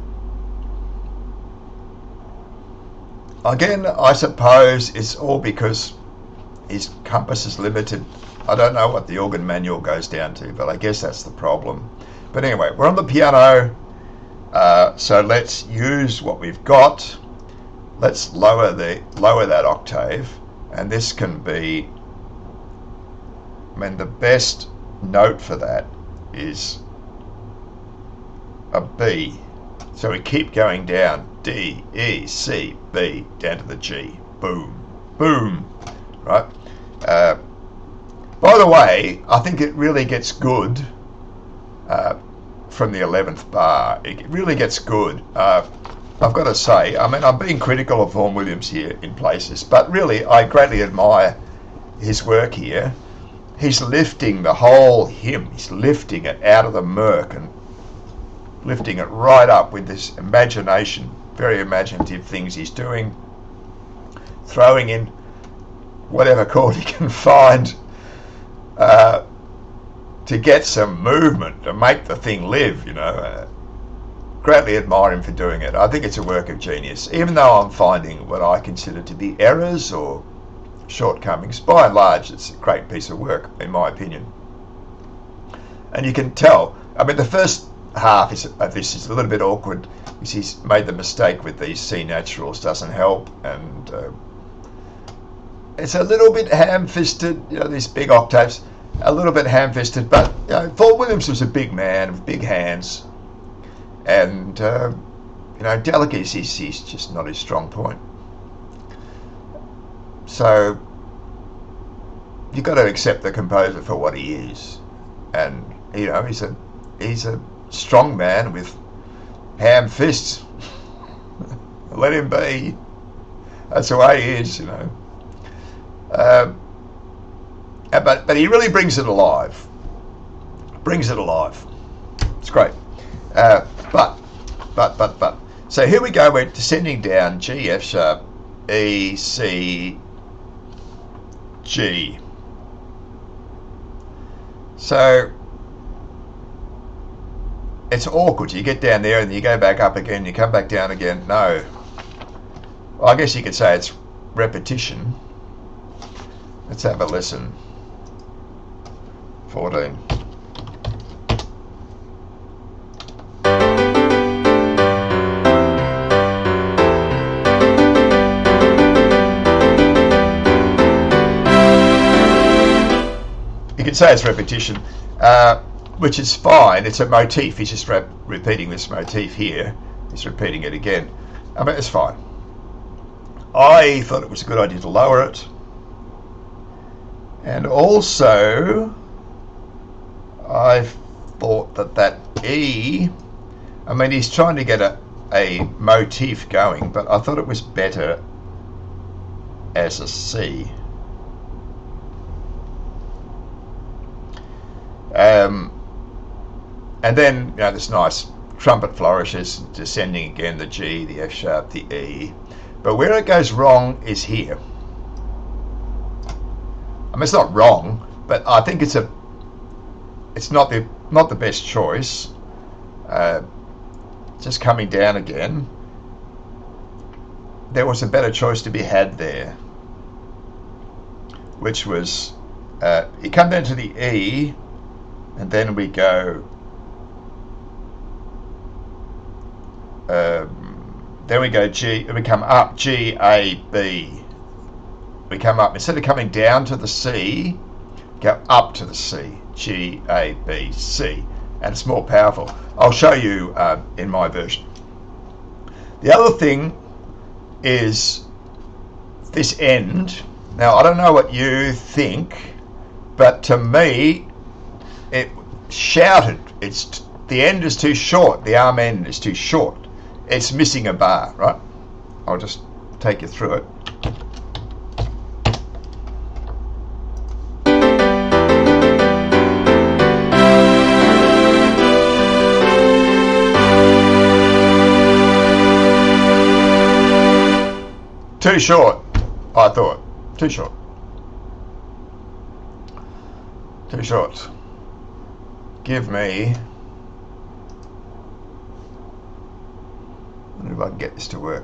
[SPEAKER 1] Again, I suppose it's all because his compass is limited. I don't know what the organ manual goes down to, but I guess that's the problem. But anyway, we're on the piano, so let's use what we've got. Let's lower that octave, and this can be, I mean, the best note for that is a B. So we keep going down, D, E, C, B, down to the G. Boom, boom, right? By the way, I think it really gets good from the 11th bar. It really gets good. I've got to say, I mean, I'm being critical of Vaughan Williams here in places, but really I greatly admire his work here. He's lifting the whole hymn. He's lifting it out of the murk and lifting it right up with this imagination, very imaginative things he's doing, throwing in whatever chord he can find to get some movement, to make the thing live, greatly admire him for doing it. I think it's a work of genius, even though I'm finding what I consider to be errors or shortcomings. By and large, it's a great piece of work, in my opinion. And you can tell, I mean, the first half of this is a little bit awkward because he's made the mistake with these C naturals, doesn't help, and it's a little bit ham-fisted, these big octaves, a little bit ham-fisted, but Vaughan Williams was a big man with big hands, and delicacy is just not his strong point. So you've got to accept the composer for what he is, and he's a strong man with ham fists. Let him be. That's the way he is, you know. But he really brings it alive. It's great. But. So here we go. We're descending down G, F sharp, E, C, G. So it's awkward. You get down there and you go back up again. You come back down again. No. Well, I guess you could say it's repetition. Let's have a listen. 14. You can say it's repetition, which is fine. It's a motif. He's just repeating this motif here. He's repeating it again. I mean, it's fine. I thought it was a good idea to lower it. And also, I thought that E, I mean, he's trying to get a motif going, but I thought it was better as a C. And then, you know, this nice trumpet flourishes, descending again, the G, the F sharp, the E. But where it goes wrong is here. I mean, it's not wrong, but I think it's not the best choice. Just coming down again. There was a better choice to be had there, which was you come down to the E, and then we go. Then we go G, and we come up G, A, B. We come up, instead of coming down to the C, go up to the C, G, A, B, C. And it's more powerful. I'll show you in my version. The other thing is this end. Now, I don't know what you think, but to me, it shouted. The end is too short. The arm end is too short. It's missing a bar, right? I'll just take you through it. Too short, I thought. Too short. Too short. Give me... I wonder if I can get this to work.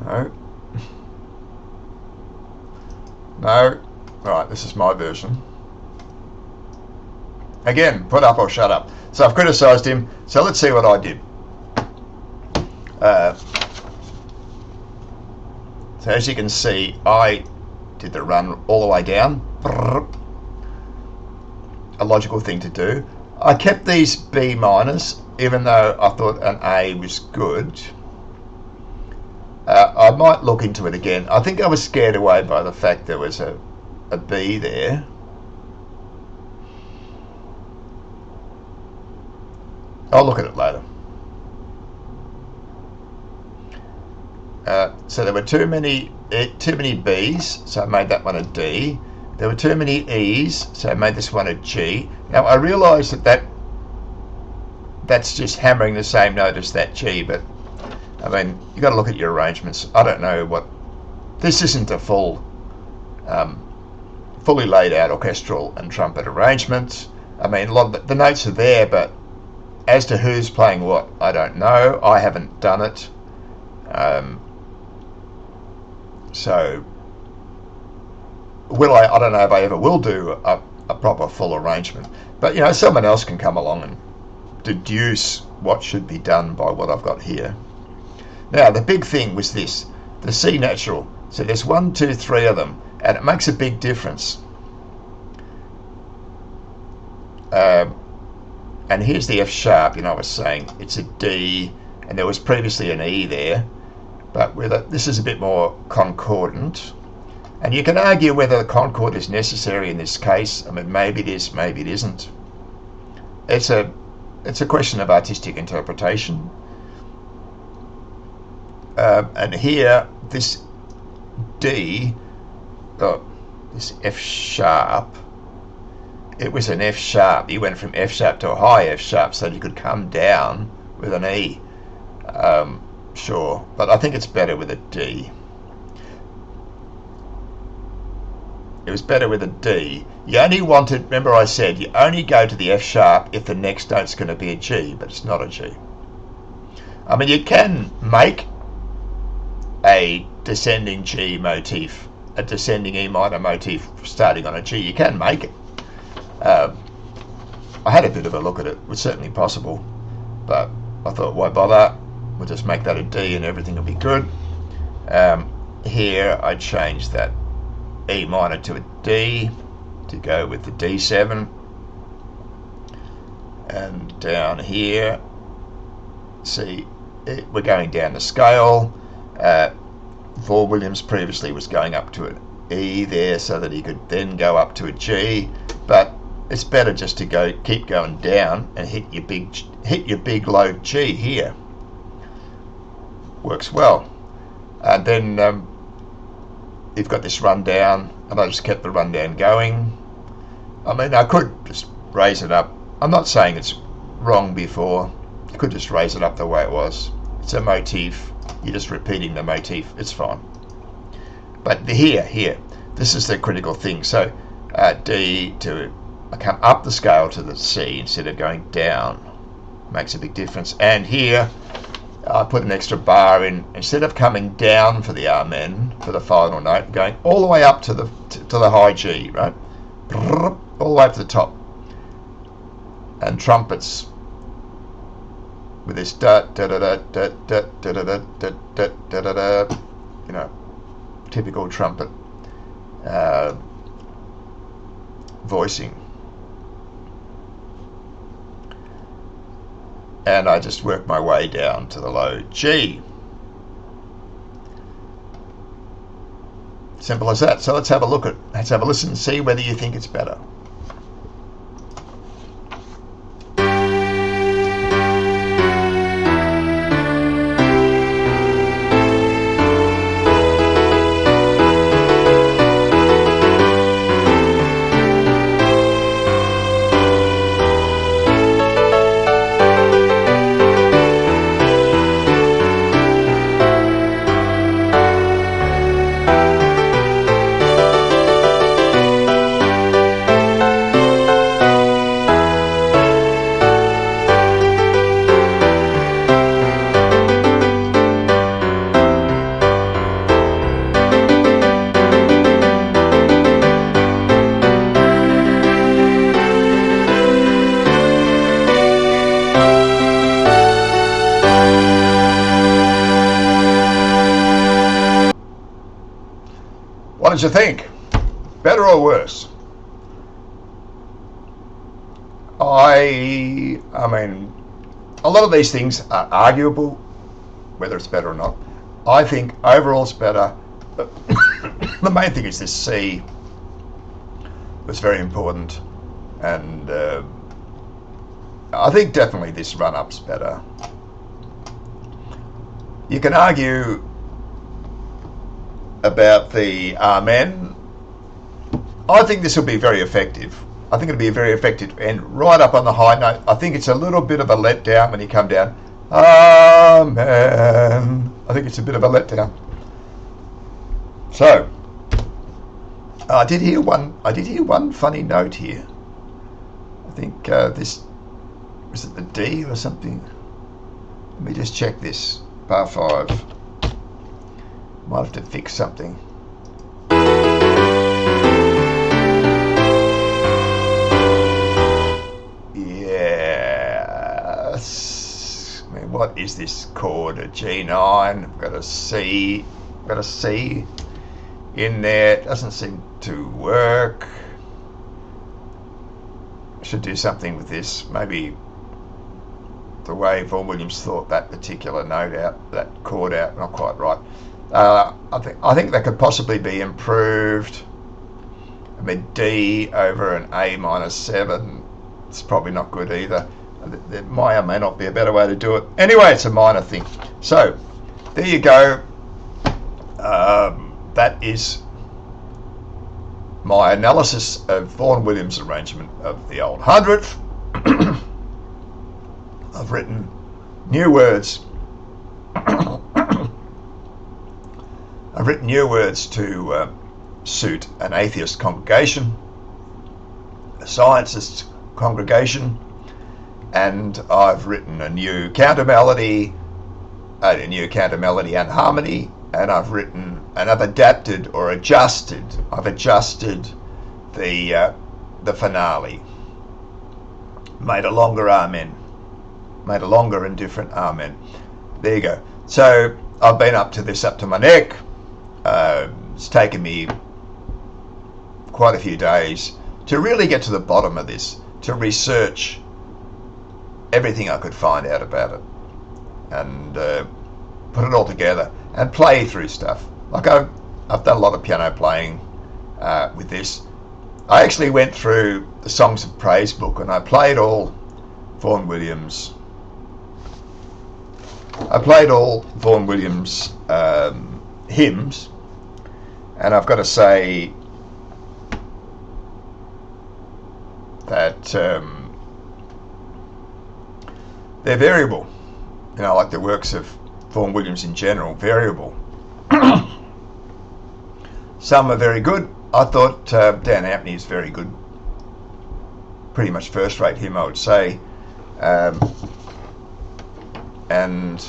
[SPEAKER 1] No. No. Alright, this is my version. Again, put up or shut up. So I've criticised him. So let's see what I did. So as you can see, I did the run all the way down. A logical thing to do. I kept these B minors, even though I thought an A was good. I might look into it again. I think I was scared away by the fact there was a B there. I'll look at it later. So there were too many B's, so I made that one a D. There were too many E's, so I made this one a G. Now I realise that's just hammering the same note as that G, but I mean, you've got to look at your arrangements. I don't know what... This isn't a fully laid out orchestral and trumpet arrangement. I mean, a lot of the notes are there, but as to who's playing what, I don't know. I haven't done it. So, will I don't know if I ever will do a proper full arrangement. But, you know, someone else can come along and deduce what should be done by what I've got here. Now, the big thing was this, the C natural. So there's 1, 2, 3 of them, and it makes a big difference. And here's the F sharp, you know, I was saying it's a D, and there was previously an E there, but this is a bit more concordant. And you can argue whether the concord is necessary in this case. I mean, maybe it is, maybe it isn't. It's a question of artistic interpretation. And here, this D, this F sharp, it was an F sharp. You went from F sharp to a high F sharp so that you could come down with an E. Sure, but I think it's better with a D. It was better with a D. You only wanted, remember I said, you only go to the F sharp if the next note's going to be a G, but it's not a G. I mean, you can make a descending G motif, a descending E minor motif starting on a G. You can make it. I had a bit of a look at it. It was certainly possible, but I thought, why bother? We'll just make that a D and everything will be good. Here I changed that E minor to a D to go with the D7, and down here, see, we're going down the scale. Vaughan Williams previously was going up to an E there so that he could then go up to a G, but it's better just to keep going down and hit your big low G here. Works well. And then you've got this rundown, and I just kept the rundown going. I mean, I could just raise it up. I'm not saying it's wrong before. You could just raise it up the way it was. It's a motif. You're just repeating the motif. It's fine. But here, this is the critical thing. So D to come up the scale to the C instead of going down makes a big difference. And here, I put an extra bar in. Instead of coming down for the amen, for the final note, going all the way up to the high G, right? All the way up to the top. And trumpets with this da da da da da da da da da da da da da, you know, typical trumpet voicing. And I just work my way down to the low G. Simple as that. So let's have a listen and see whether you think it's better. What did you think? Better or worse? I mean, a lot of these things are arguable, whether it's better or not. I think overall it's better. But the main thing is this C was very important, and I think definitely this run-up's better. You can argue about the amen. I think this will be very effective. I think it'll be a very effective end right up on the high note. I think it's a little bit of a letdown when you come down. Amen. I think it's a bit of a letdown. So I did hear one funny note here. I think this was it the D or something. Let me just check this. Bar 5. Might have to fix something. Yes. I mean, what is this chord? A G9. I've got a C. Got a C in there. It doesn't seem to work. I should do something with this. Maybe the way Vaughan Williams thought that particular note out, that chord out, not quite right. I think that could possibly be improved. I mean, D over an A minus 7, it's probably not good either. There may or may not be a better way to do it. Anyway, it's a minor thing. So there you go. That is my analysis of Vaughan Williams' arrangement of the Old Hundredth. I've written new words. I've written new words to suit an atheist congregation, a scientist congregation, and I've written a new counter melody and harmony, and I've written and I've adapted or adjusted. I've adjusted the finale, made a longer amen, made a longer and different amen. There you go. So I've been up to my neck. It's taken me quite a few days to really get to the bottom of this, to research everything I could find out about it, and put it all together and play through stuff. Like I've done a lot of piano playing with this. I actually went through the Songs of Praise book and I played all Vaughan Williams. Hymns, and I've got to say that they're variable. You know, like the works of Vaughan Williams in general, variable. Some are very good. I thought Dan Ampney is very good. Pretty much first-rate hymn, I would say. And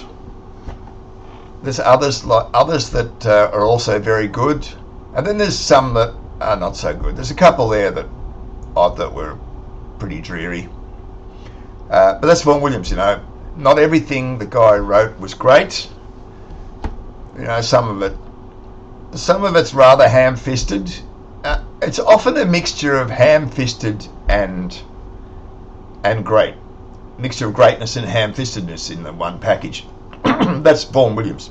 [SPEAKER 1] there's others that are also very good, and then there's some that are not so good. There's a couple there that I thought were pretty dreary. But that's Vaughan Williams, you know. Not everything the guy wrote was great. You know, some of it's rather ham-fisted. It's often a mixture of ham-fisted and great. Mixture of greatness and ham-fistedness in the one package. That's Vaughan Williams.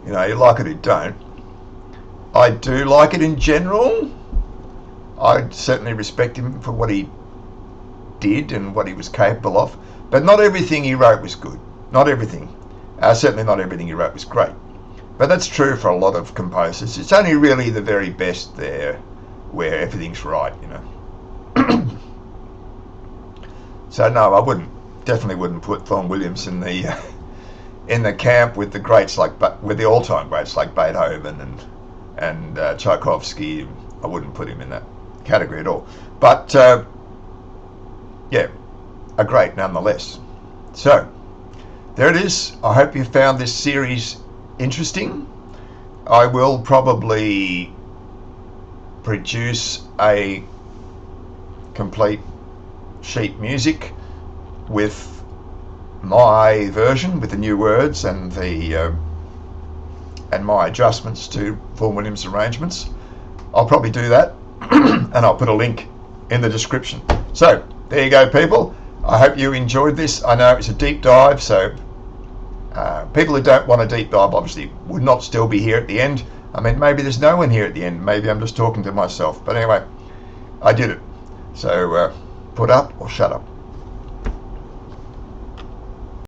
[SPEAKER 1] You know, you like it or don't. I do like it in general. I certainly respect him for what he did and what he was capable of. But not everything he wrote was good. Not everything. Certainly not everything he wrote was great. But that's true for a lot of composers. It's only really the very best there where everything's right, you know. So no, I definitely wouldn't put Vaughan Williams in the camp with the greats with the all-time greats like Beethoven and Tchaikovsky. I wouldn't put him in that category at all. But yeah, a great nonetheless. So there it is. I hope you found this series interesting. I will probably produce a complete sheet music with my version, with the new words and my adjustments to Vaughan Williams arrangements. I'll probably do that, and I'll put a link in the description. So there you go, people. I hope you enjoyed this. I know it's a deep dive, so people who don't want a deep dive obviously would not still be here at the end. I mean, maybe there's no one here at the end. Maybe I'm just talking to myself. But anyway, I did it. So put up or shut up.